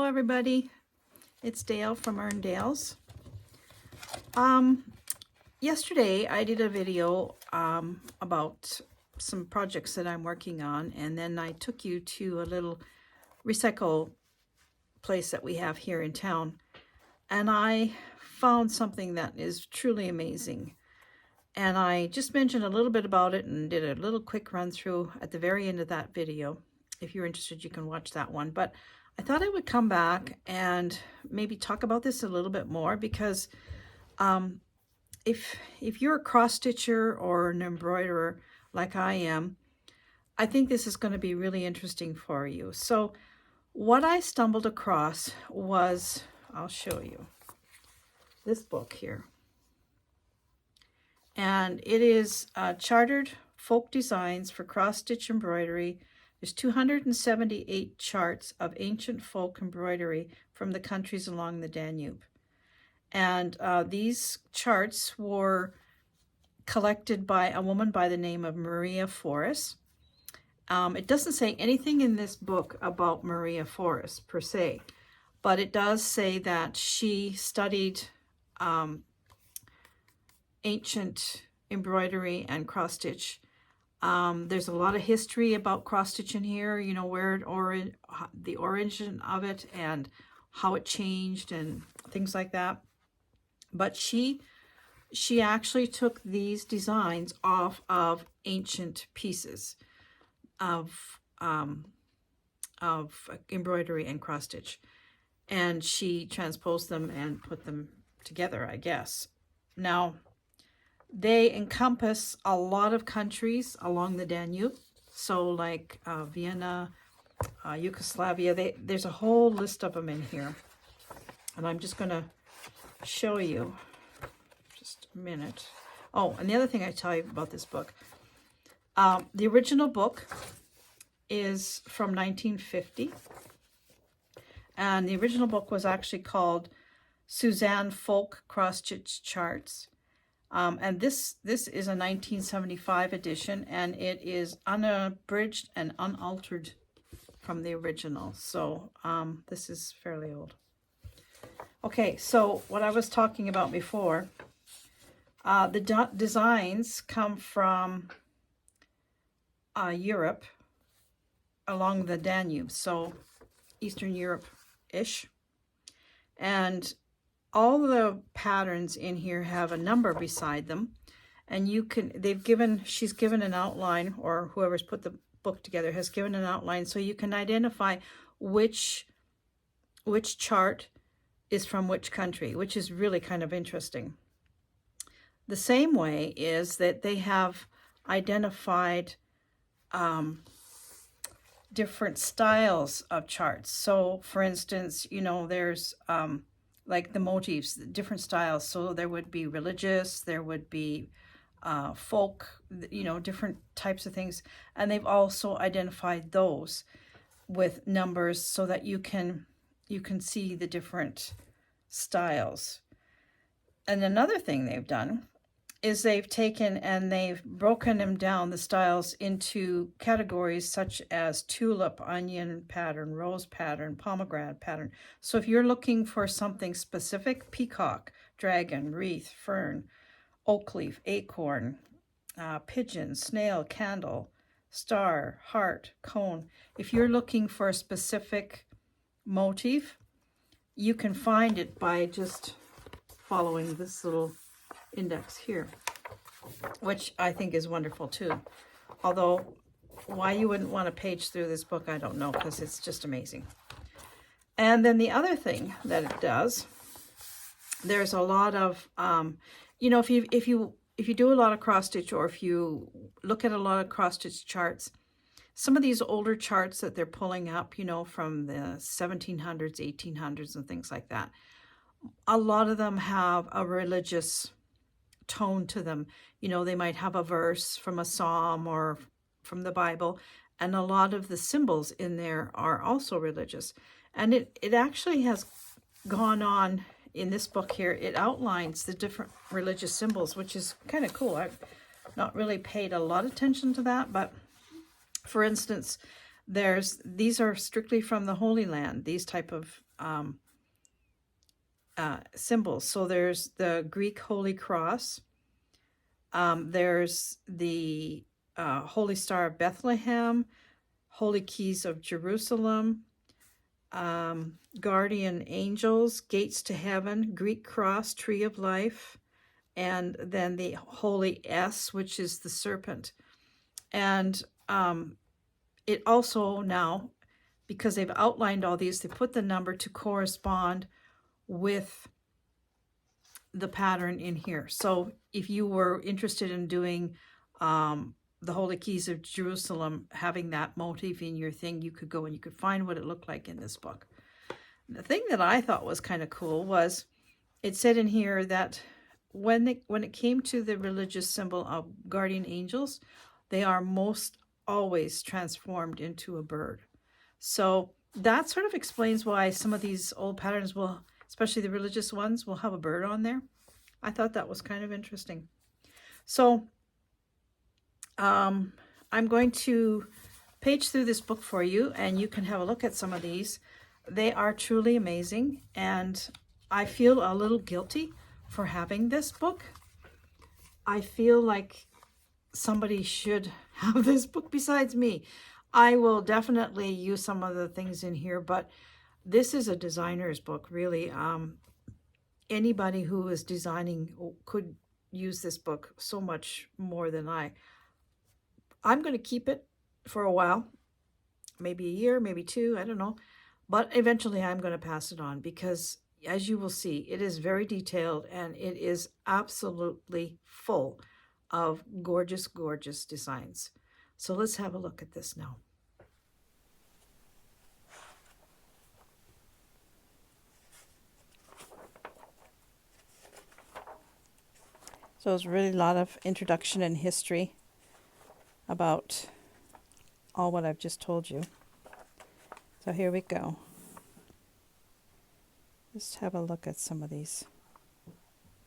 everybody. It's Dale from Dales. Yesterday I did a video about some projects that I'm working on, and then I took you to a little recycle place that we have here in town, and I found something that is truly amazing. And I just mentioned a little bit about it and did a little quick run through at the very end of that video. If you're interested, you can watch that one. But I thought I would come back and maybe talk about this a little bit more, because if you're a cross stitcher or an embroiderer like I am, I think this is going to be really interesting for you. So what I stumbled across was, I'll show you, this book here. And it is Chartered Folk Designs for Cross-Stitch Embroidery. There's 278 charts of ancient folk embroidery from the countries along the Danube. And these charts were collected by a woman by the name of Maria Forres. It doesn't say anything in this book about Maria Forres per se, but it does say that she studied ancient embroidery and cross-stitch. There's a lot of history about cross-stitch in here, you know, where the origin of it and how it changed and things like that. But she actually took these designs off of ancient pieces of embroidery and cross-stitch, and she transposed them and put them together, I guess. Now, they encompass a lot of countries along the Danube. So like Vienna, Yugoslavia, there's a whole list of them in here. And I'm just going to show you just a minute. Oh, and the other thing I tell you about this book, the original book is from 1950. And the original book was actually called Suzanne Folk Cross-Stitch Charts. And this is a 1975 edition, and it is unabridged and unaltered from the original. So this is fairly old. Okay, so what I was talking about before, the designs come from Europe along the Danube, so Eastern Europe-ish. And all the patterns in here have a number beside them, and she's given an outline, or whoever's put the book together has given an outline, so you can identify which chart is from which country, which is really kind of interesting. The same way is that they have identified different styles of charts. So for instance, you know, there's like the motifs, different styles. So there would be religious, there would be folk, you know, different types of things. And they've also identified those with numbers so that you can see the different styles. And another thing they've done is they've taken and they've broken them down, the styles, into categories such as tulip, onion pattern, rose pattern, pomegranate pattern. So if you're looking for something specific, peacock, dragon, wreath, fern, oak leaf, acorn, pigeon, snail, candle, star, heart, cone. If you're looking for a specific motif, you can find it by just following this little index here, which I think is wonderful too. Although why you wouldn't want to page through this book, I don't know, because it's just amazing. And then the other thing that it does, there's a lot of you know, if you do a lot of cross stitch, or if you look at a lot of cross stitch charts, some of these older charts that they're pulling up, you know, from the 1700s, 1800s and things like that, a lot of them have a religious tone to them. You know, they might have a verse from a psalm or from the Bible, and a lot of the symbols in there are also religious. And it actually has gone on in this book here. It outlines the different religious symbols, which is kind of cool. I've not really paid a lot of attention to that, but for instance, these are strictly from the Holy Land, these type of symbols. So there's the Greek Holy Cross. There's the Holy Star of Bethlehem, Holy Keys of Jerusalem, Guardian Angels, Gates to Heaven, Greek Cross, Tree of Life, and then the Holy S, which is the serpent. And it also now, because they've outlined all these, they put the number to correspond with the pattern in here. So if you were interested in doing the Holy Keys of Jerusalem, having that motif in your thing, you could go and you could find what it looked like in this book. The thing that I thought was kind of cool was it said in here that when it came to the religious symbol of guardian angels, they are most always transformed into a bird. So that sort of explains why some of these old patterns will, especially the religious ones, will have a bird on there. I thought that was kind of interesting. So I'm going to page through this book for you, and you can have a look at some of these. They are truly amazing, and I feel a little guilty for having this book. I feel like somebody should have this book besides me. I will definitely use some of the things in here, but this is a designer's book, really. Anybody who is designing could use this book so much more than I. I'm going to keep it for a while, maybe a year, maybe two, I don't know. But eventually I'm going to pass it on because, as you will see, it is very detailed and it is absolutely full of gorgeous, gorgeous designs. So let's have a look at this now. So it's really a lot of introduction and history about all what I've just told you. So here we go. Just have a look at some of these.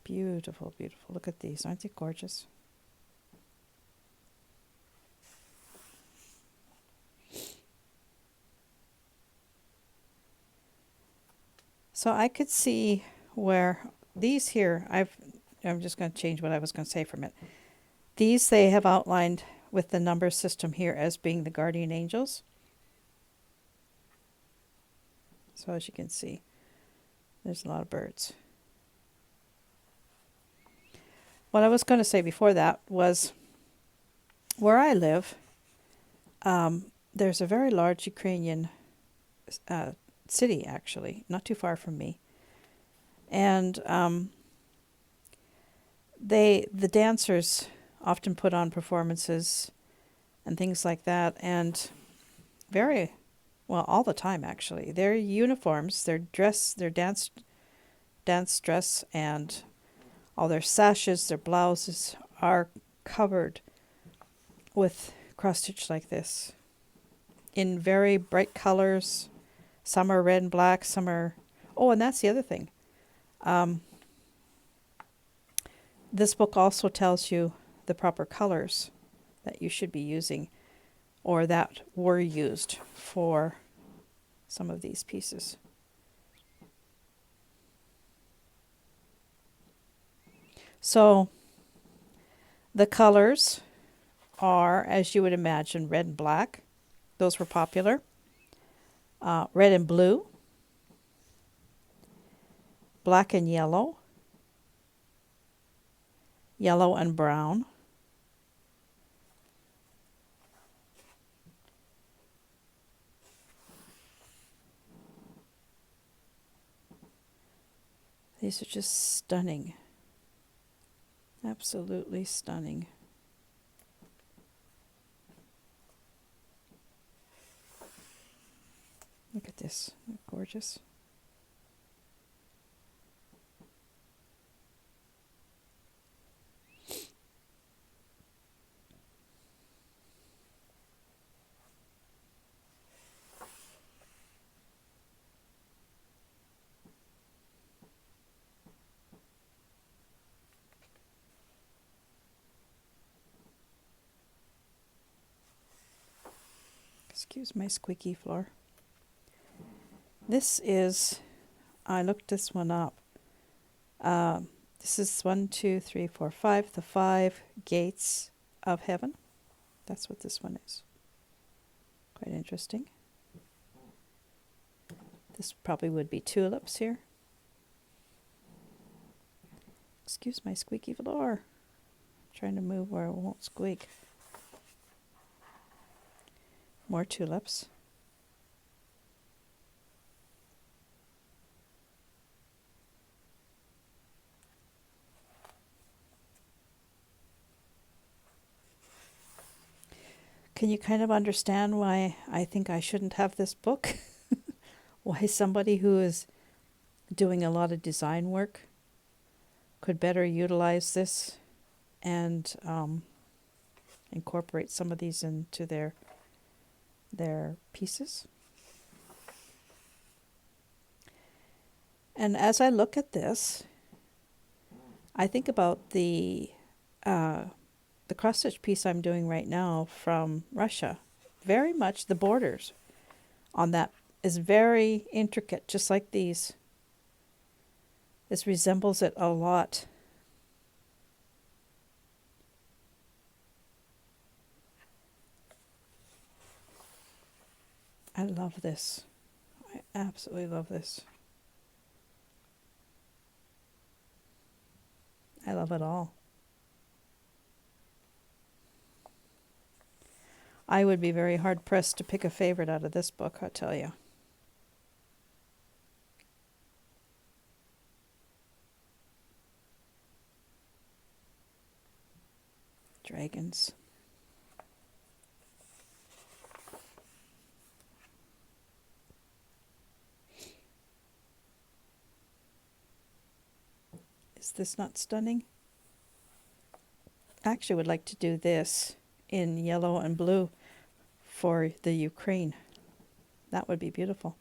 Beautiful, beautiful. Look at these. Aren't they gorgeous? So I could see where these here, I'm just going to change what I was going to say for a minute. These they have outlined with the number system here as being the guardian angels. So as you can see, there's a lot of birds. What I was going to say before that was where I live, there's a very large Ukrainian city, actually, not too far from me. And the dancers often put on performances and things like that, and very well all the time actually. Their uniforms, their dress, their dance dress, and all their sashes, their blouses are covered with cross stitch like this in very bright colors. Some are red and black, some are... Oh, and that's the other thing. This book also tells you the proper colors that you should be using or that were used for some of these pieces. So the colors are, as you would imagine, red and black. Those were popular. Red and blue, black and yellow, yellow and brown, these are just stunning, absolutely stunning. Look at this, gorgeous. Excuse my squeaky floor. This is, I looked this one up. This is 1, 2, 3, 4, 5, the 5 gates of heaven. That's what this one is. Quite interesting. This probably would be tulips here. Excuse my squeaky floor. I'm trying to move where it won't squeak. More tulips. Can you kind of understand why I think I shouldn't have this book? Why somebody who is doing a lot of design work could better utilize this and incorporate some of these into their pieces. And as I look at this, I think about the cross-stitch piece I'm doing right now from Russia. Very much the borders on that is very intricate, just like these. This resembles it a lot. I love this. I absolutely love this. I love it all. I would be very hard-pressed to pick a favorite out of this book, I tell you. Dragons. Is this not stunning? I actually would like to do this in yellow and blue for the Ukraine. That would be beautiful.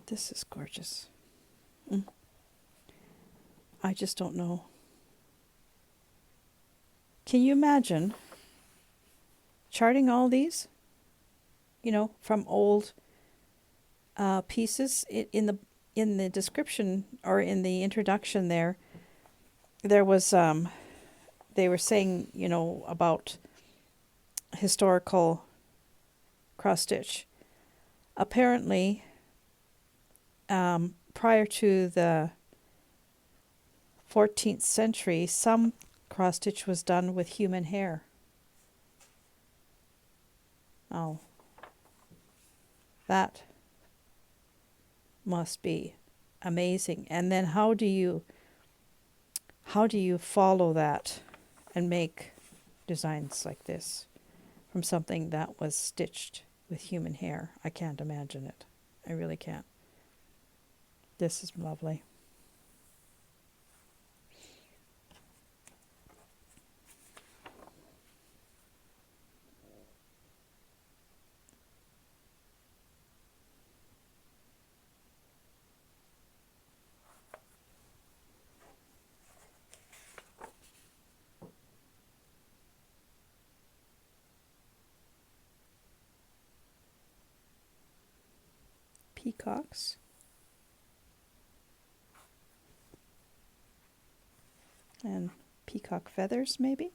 This is gorgeous. I just don't know. Can you imagine charting all these? You know, from old pieces. In the description or in the introduction there was they were saying, you know, about historical cross stitch. Apparently, prior to the 14th century, some cross stitch was done with human hair. Oh, that must be amazing. And then how do you follow that and make designs like this from something that was stitched with human hair? I can't imagine it. I really can't. This is lovely. Peacocks. And peacock feathers, maybe?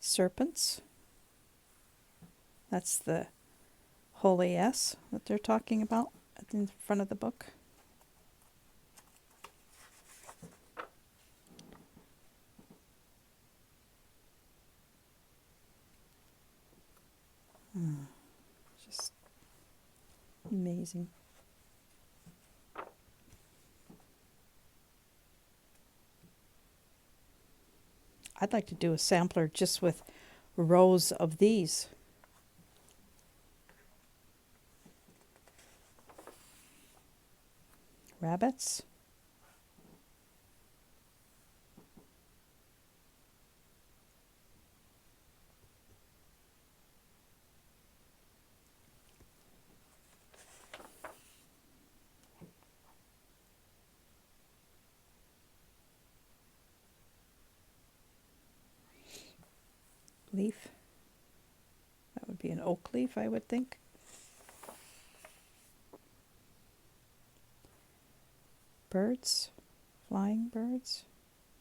Serpents. That's the holy S that they're talking about at the front of the book. Just amazing. I'd like to do a sampler just with rows of these. Rabbits. leaf. That would be an oak leaf, I would think. Birds, flying birds,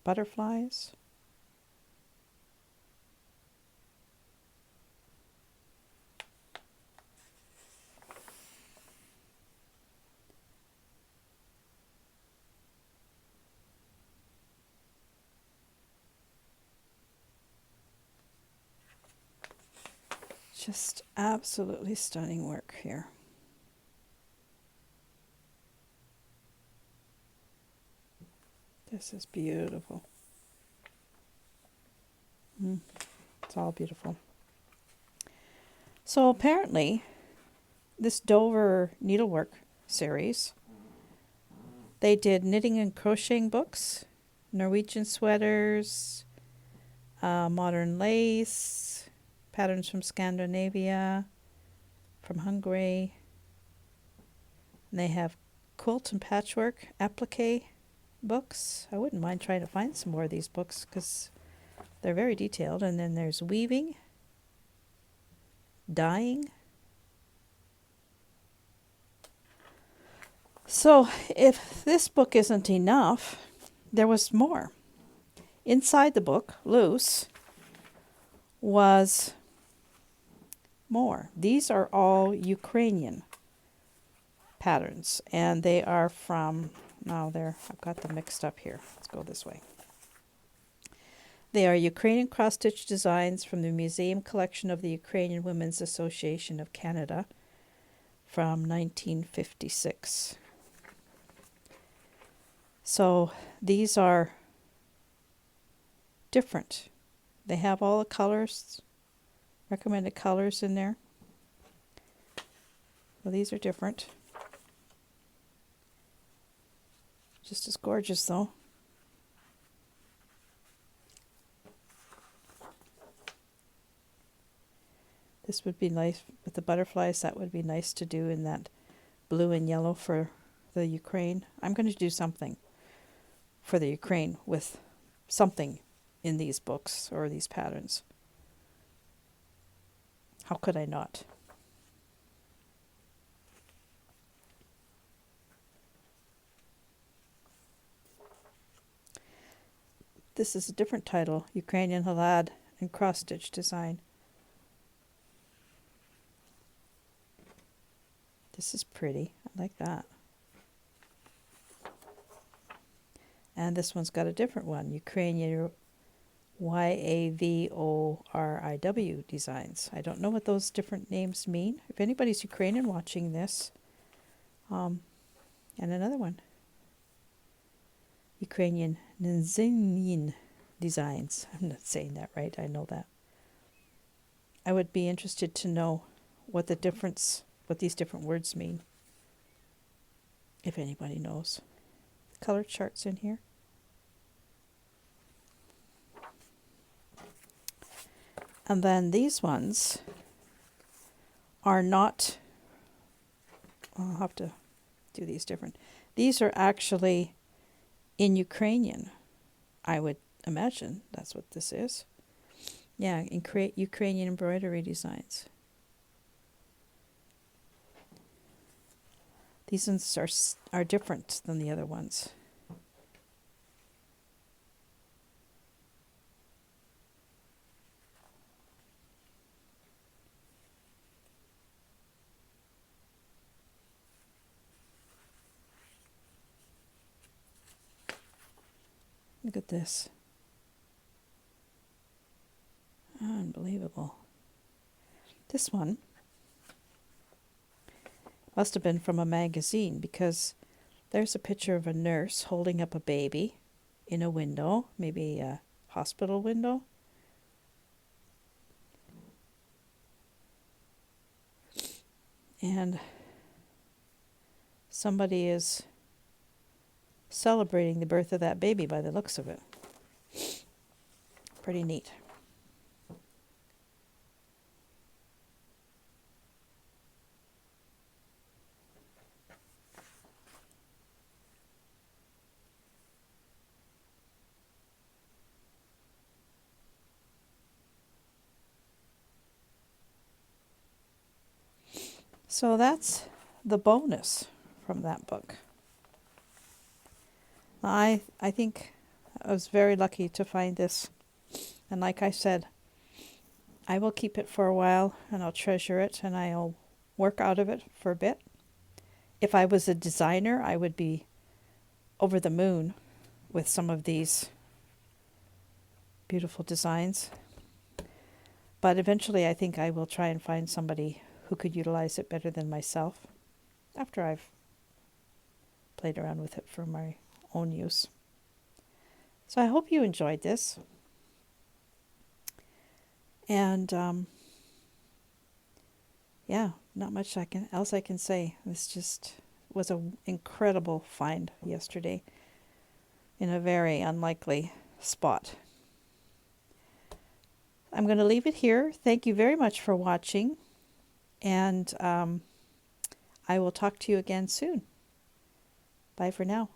butterflies. Just absolutely stunning work here. This is beautiful. It's all beautiful. So apparently, this Dover needlework series, they did knitting and crocheting books, Norwegian sweaters, modern lace, patterns from Scandinavia, from Hungary. And they have quilt and patchwork applique books. I wouldn't mind trying to find some more of these books because they're very detailed. And then there's weaving, dyeing. So if this book isn't enough, there was more. Inside the book, loose, was more. These are all Ukrainian patterns, and they are from, I've got them mixed up here. Let's go this way. They are Ukrainian cross-stitch designs from the Museum Collection of the Ukrainian Women's Association of Canada from 1956. So these are different. They have all the colors, recommended colors in there. Well, these are different. Just as gorgeous, though. This would be nice with the butterflies. That would be nice to do in that blue and yellow for the Ukraine. I'm going to do something for the Ukraine with something in these books or these patterns. How could I not? This is a different title, Ukrainian halad and cross-stitch design. This is pretty. I like that. And this one's got a different one, Ukrainian YAVORIW designs. I don't know what those different names mean. If anybody's Ukrainian watching this, and another one, Ukrainian Nzinin designs. I'm not saying that right, I know that. I would be interested to know what these different words mean, if anybody knows. Color charts in here. And then these ones are not, I'll have to do these different. These are actually in Ukrainian. I would imagine that's what this is. Yeah, in Ukrainian embroidery designs. These ones are different than the other ones. Look at this. Unbelievable. This one must have been from a magazine because there's a picture of a nurse holding up a baby in a window, maybe a hospital window. And somebody is celebrating the birth of that baby by the looks of it. Pretty neat. So that's the bonus from that book. I think I was very lucky to find this. And like I said, I will keep it for a while and I'll treasure it and I'll work out of it for a bit. If I was a designer, I would be over the moon with some of these beautiful designs. But eventually I think I will try and find somebody who could utilize it better than myself after I've played around with it for my own use. So I hope you enjoyed this. And yeah, not much else I can say. This just was an incredible find yesterday in a very unlikely spot. I'm going to leave it here. Thank you very much for watching. And I will talk to you again soon. Bye for now.